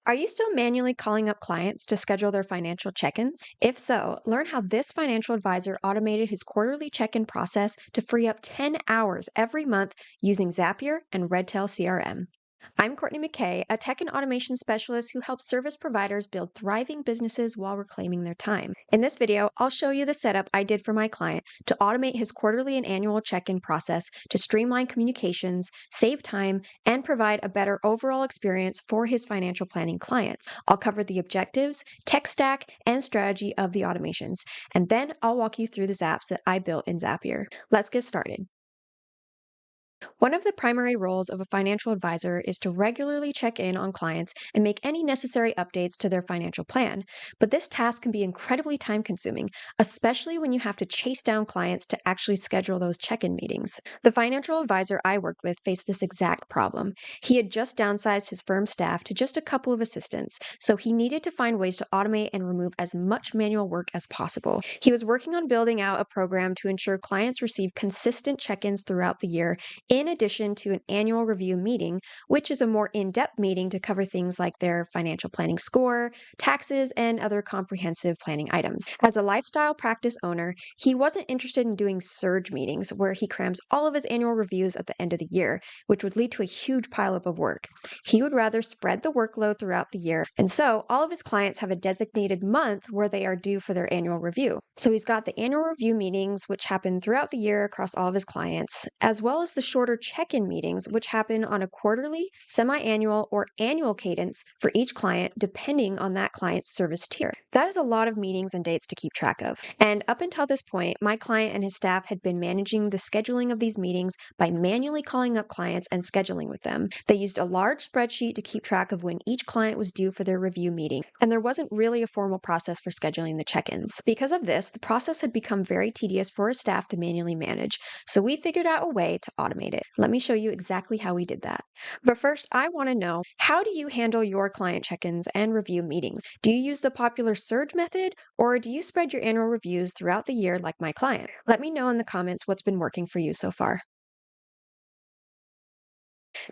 Are you still manually calling up clients to schedule their financial check-ins? If so, learn how this financial advisor automated his quarterly check-in process to free up 10 hours every month using Zapier and Redtail CRM. I'm Courtney McKay, a tech and automation specialist who helps service providers build thriving businesses while reclaiming their time. In this video, I'll show you the setup I did for my client to automate his quarterly and annual check-in process to streamline communications, save time, and provide a better overall experience for his financial planning clients. I'll cover the objectives, tech stack, and strategy of the automations, and then I'll walk you through the apps that I built in Zapier. Let's get started. One of the primary roles of a financial advisor is to regularly check in on clients and make any necessary updates to their financial plan. But this task can be incredibly time-consuming, especially when you have to chase down clients to actually schedule those check-in meetings. The financial advisor I worked with faced this exact problem. He had just downsized his firm staff to just a couple of assistants, so he needed to find ways to automate and remove as much manual work as possible. He was working on building out a program to ensure clients receive consistent check-ins throughout the year, in addition to an annual review meeting, which is a more in-depth meeting to cover things like their financial planning score, taxes, and other comprehensive planning items. As a lifestyle practice owner, he wasn't interested in doing surge meetings where he crams all of his annual reviews at the end of the year, which would lead to a huge pileup of work. He would rather spread the workload throughout the year, and so all of his clients have a designated month where they are due for their annual review. So he's got the annual review meetings, which happen throughout the year across all of his clients, as well as the shorter check-in meetings, which happen on a quarterly, semi-annual, or annual cadence for each client, depending on that client's service tier. That is a lot of meetings and dates to keep track of. And up until this point, my client and his staff had been managing the scheduling of these meetings by manually calling up clients and scheduling with them. They used a large spreadsheet to keep track of when each client was due for their review meeting, and there wasn't really a formal process for scheduling the check-ins. Because of this, the process had become very tedious for his staff to manually manage, so we figured out a way to automate it. Let me show you exactly how we did that. But first, I want to know, how do you handle your client check-ins and review meetings? Do you use the popular surge method, or do you spread your annual reviews throughout the year like my client? Let me know in the comments what's been working for you so far.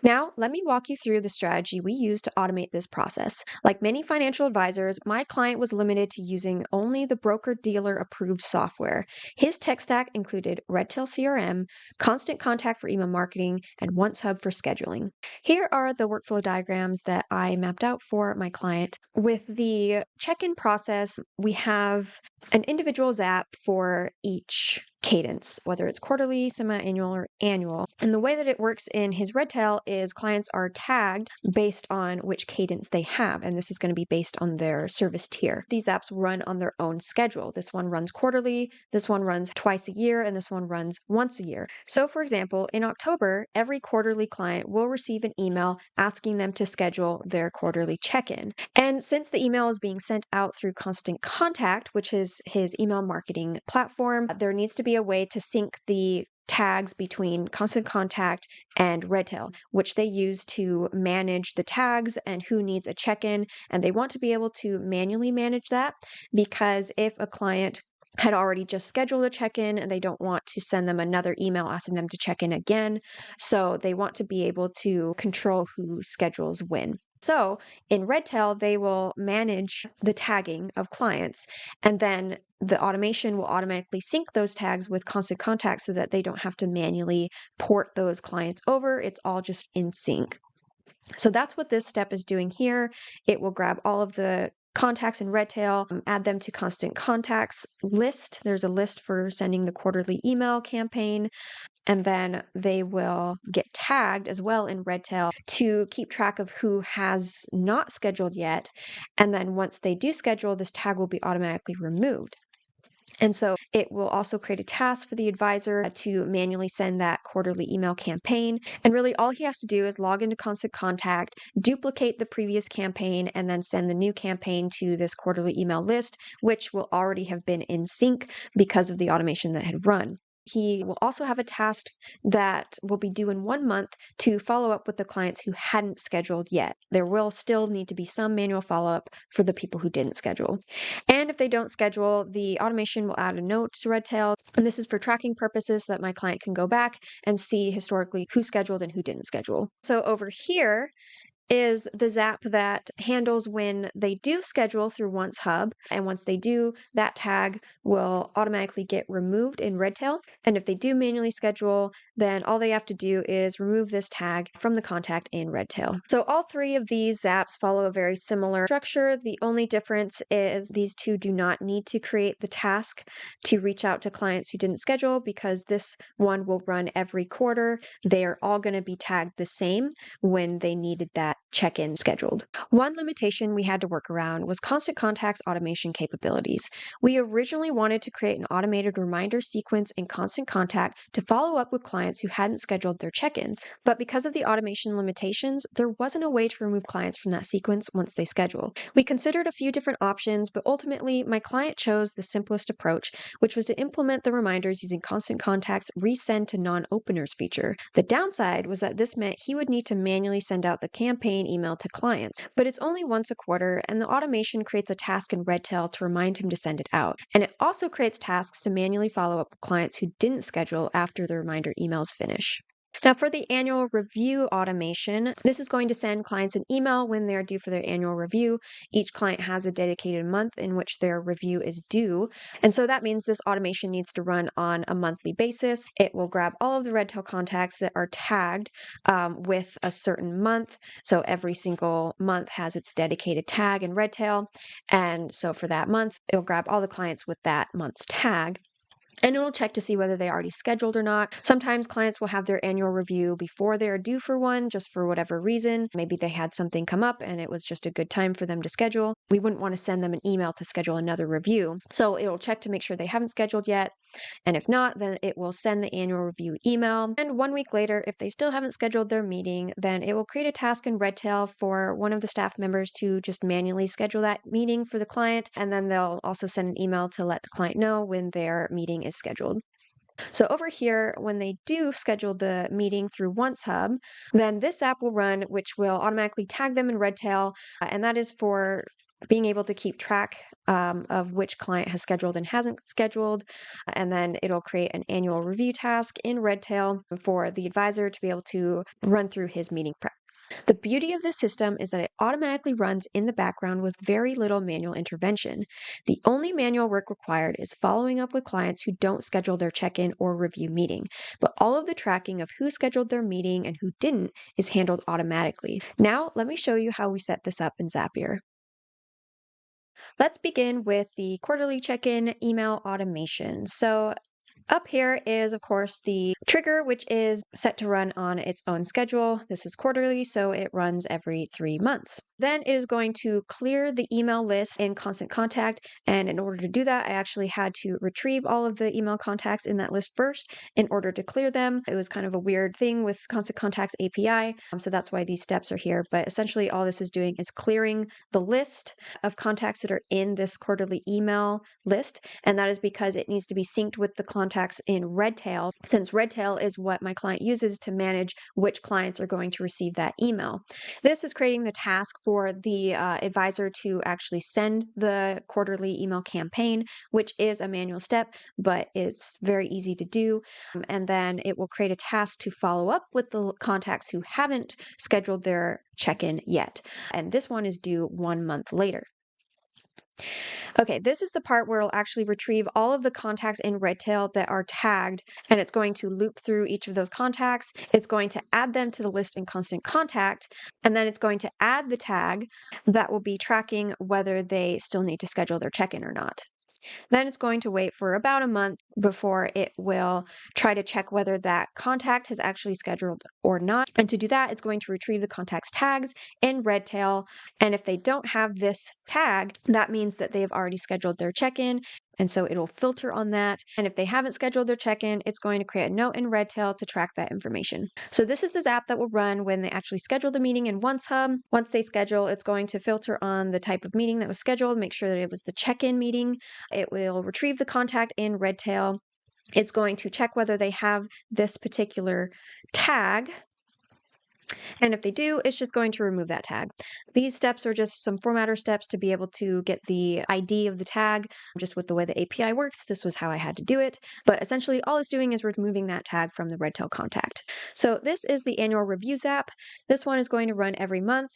Now, let me walk you through the strategy we use to automate this process. Like many financial advisors, my client was limited to using only the broker-dealer approved software. His tech stack included Redtail CRM, Constant Contact for email marketing, and OnceHub for scheduling. Here are the workflow diagrams that I mapped out for my client. With the check-in process, we have an individual Zap for each cadence, whether it's quarterly, semi-annual, or annual. And the way that it works in his Redtail is clients are tagged based on which cadence they have, and this is going to be based on their service tier. These apps run on their own schedule. This one runs quarterly, this one runs twice a year, and this one runs once a year. So for example, in October, every quarterly client will receive an email asking them to schedule their quarterly check-in. And since the email is being sent out through Constant Contact, which is his email marketing platform, there needs to be a way to sync the tags between Constant Contact and Redtail, which they use to manage the tags and who needs a check-in. And they want to be able to manually manage that, because if a client had already just scheduled a check-in and they don't want to send them another email asking them to check in again, so they want to be able to control who schedules when. So in Redtail, they will manage the tagging of clients, and then the automation will automatically sync those tags with Constant Contact so that they don't have to manually port those clients over. It's all just in sync. So that's what this step is doing here. It will grab all of the contacts in Redtail, add them to Constant Contacts list. There's a list for sending the quarterly email campaign, and then they will get tagged as well in Redtail to keep track of who has not scheduled yet. And then once they do schedule, this tag will be automatically removed. And so it will also create a task for the advisor to manually send that quarterly email campaign. And really all he has to do is log into Constant Contact, duplicate the previous campaign, and then send the new campaign to this quarterly email list, which will already have been in sync because of the automation that had run. He will also have a task that will be due in 1 month to follow up with the clients who hadn't scheduled yet. There will still need to be some manual follow-up for the people who didn't schedule. And if they don't schedule, the automation will add a note to Redtail, and this is for tracking purposes so that my client can go back and see historically who scheduled and who didn't schedule. So over here, is the Zap that handles when they do schedule through 𝗪𝗧𝗪, and once they do, that tag will automatically get removed in Redtail. And if they do manually schedule, then all they have to do is remove this tag from the contact in Redtail. So all three of these Zaps follow a very similar structure. The only difference is these two do not need to create the task to reach out to clients who didn't schedule, because this one will run every quarter. They are all going to be tagged the same when they needed that check-in scheduled. One limitation we had to work around was Constant Contact's automation capabilities. We originally wanted to create an automated reminder sequence in Constant Contact to follow up with clients who hadn't scheduled their check-ins, but because of the automation limitations, there wasn't a way to remove clients from that sequence once they schedule. We considered a few different options, but ultimately my client chose the simplest approach, which was to implement the reminders using Constant Contact's resend to non-openers feature. The downside was that this meant he would need to manually send out the campaign email to clients, but it's only once a quarter, and the automation creates a task in Redtail to remind him to send it out. And it also creates tasks to manually follow up with clients who didn't schedule after the reminder emails finish. Now, for the annual review automation, this is going to send clients an email when they're due for their annual review. Each client has a dedicated month in which their review is due. And so that means this automation needs to run on a monthly basis. It will grab all of the Redtail contacts that are tagged with a certain month. So every single month has its dedicated tag in Redtail. And so for that month, it'll grab all the clients with that month's tag. And it'll check to see whether they already scheduled or not. Sometimes clients will have their annual review before they're due for one, just for whatever reason. Maybe they had something come up and it was just a good time for them to schedule. We wouldn't want to send them an email to schedule another review. So it'll check to make sure they haven't scheduled yet. And if not, then it will send the annual review email. And 1 week later, if they still haven't scheduled their meeting, then it will create a task in Redtail for one of the staff members to just manually schedule that meeting for the client. And then they'll also send an email to let the client know when their meeting is scheduled. So over here, when they do schedule the meeting through 𝗪𝗧𝗪, then this app will run, which will automatically tag them in Redtail, and that is for being able to keep track of which client has scheduled and hasn't scheduled. And then it'll create an annual review task in Redtail for the advisor to be able to run through his meeting prep. The beauty of this system is that it automatically runs in the background with very little manual intervention. The only manual work required is following up with clients who don't schedule their check-in or review meeting, but all of the tracking of who scheduled their meeting and who didn't is handled automatically. Now, let me show you how we set this up in Zapier. Let's begin with the quarterly check-in email automation. So up here is, of course, the trigger, which is set to run on its own schedule. This is quarterly, so it runs every 3 months. Then it is going to clear the email list in Constant Contact. And in order to do that, I actually had to retrieve all of the email contacts in that list first in order to clear them. It was kind of a weird thing with Constant Contact's API. So that's why these steps are here. But essentially, all this is doing is clearing the list of contacts that are in this quarterly email list. And that is because it needs to be synced with the contacts in Redtail, since Redtail is what my client uses to manage which clients are going to receive that email. This is creating the task for the advisor to actually send the quarterly email campaign, which is a manual step, but it's very easy to do. And then it will create a task to follow up with the contacts who haven't scheduled their check-in yet. And this one is due 1 month later. Okay, this is the part where it'll actually retrieve all of the contacts in Redtail that are tagged, and it's going to loop through each of those contacts. It's going to add them to the list in Constant Contact, and then it's going to add the tag that will be tracking whether they still need to schedule their check-in or not. Then it's going to wait for about a month before it will try to check whether that contact has actually scheduled or not. And to do that, it's going to retrieve the contact's tags in Redtail. And if they don't have this tag, that means that they have already scheduled their check-in. And so it'll filter on that. And if they haven't scheduled their check-in, it's going to create a note in Redtail to track that information. So this is the Zap that will run when they actually schedule the meeting in 𝗪𝗧𝗪. Once they schedule, it's going to filter on the type of meeting that was scheduled, make sure that it was the check-in meeting. It will retrieve the contact in Redtail. It's going to check whether they have this particular tag. And if they do, it's just going to remove that tag. These steps are just some formatter steps to be able to get the ID of the tag. Just with the way the API works, this was how I had to do it. But essentially, all it's doing is removing that tag from the Redtail contact. So this is the annual reviews app. This one is going to run every month,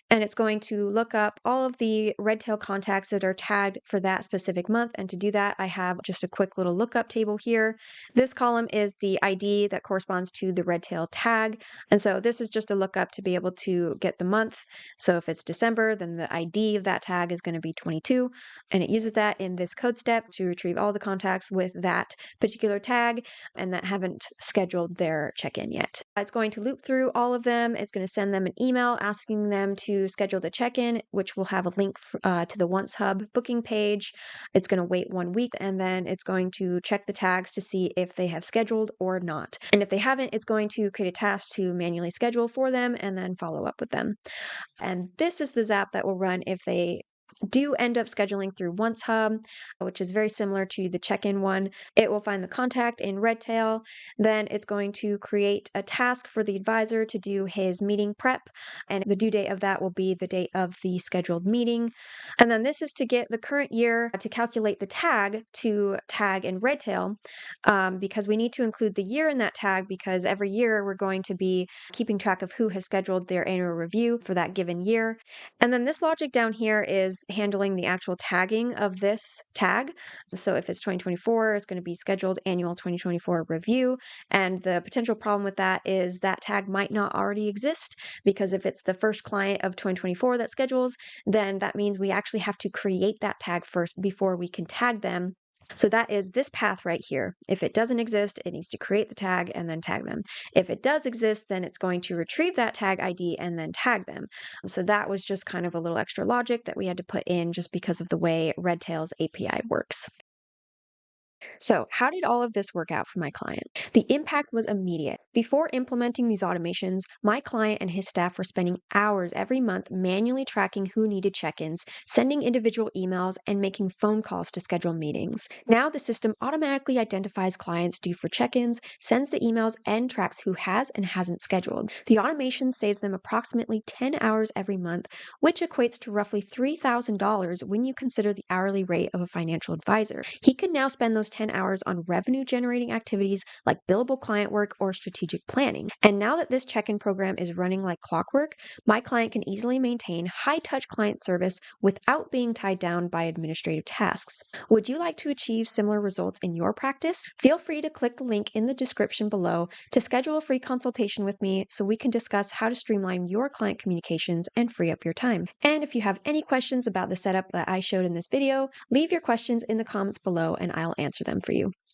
and it's going to look up all of the Redtail contacts that are tagged for that specific month. And to do that, I have just a quick little lookup table here. This column is the ID that corresponds to the Redtail tag. And so this is just a lookup to be able to get the month. So if it's December, then the ID of that tag is going to be 22. And it uses that in this code step to retrieve all the contacts with that particular tag and that haven't scheduled their check-in yet. It's going to loop through all of them. It's going to send them an email asking them to schedule the check-in, which will have a link to the 𝗪𝗧𝗛𝗪 booking page. It's going to wait 1 week, and then it's going to check the tags to see if they have scheduled or not. And if they haven't, it's going to create a task to manually schedule for them and then follow up with them. And this is the Zap that will run if they do end up scheduling through 𝗪𝗪𝗧𝗪, which is very similar to the check-in one. It will find the contact in Redtail. Then it's going to create a task for the advisor to do his meeting prep, and the due date of that will be the date of the scheduled meeting. And then this is to get the current year to calculate the tag to tag in Redtail, because we need to include the year in that tag, because every year we're going to be keeping track of who has scheduled their annual review for that given year. And then this logic down here is handling the actual tagging of this tag. So if it's 2024, it's going to be scheduled annual 2024 review. And the potential problem with that is that tag might not already exist, because if it's the first client of 2024 that schedules, then that means we actually have to create that tag first before we can tag them. So that is this path right here. If it doesn't exist, it needs to create the tag and then tag them. If it does exist, then it's going to retrieve that tag ID and then tag them. So that was just kind of a little extra logic that we had to put in just because of the way Redtail's API works. So how did all of this work out for my client? The impact was immediate. Before implementing these automations, my client and his staff were spending hours every month manually tracking who needed check-ins, sending individual emails, and making phone calls to schedule meetings. Now the system automatically identifies clients due for check-ins, sends the emails, and tracks who has and hasn't scheduled. The automation saves them approximately 10 hours every month, which equates to roughly $3,000 when you consider the hourly rate of a financial advisor. He can now spend those 10 hours on revenue-generating activities like billable client work or strategic planning. And now that this check-in program is running like clockwork, my client can easily maintain high-touch client service without being tied down by administrative tasks. Would you like to achieve similar results in your practice? Feel free to click the link in the description below to schedule a free consultation with me so we can discuss how to streamline your client communications and free up your time. And if you have any questions about the setup that I showed in this video, leave your questions in the comments below and I'll answer them for you.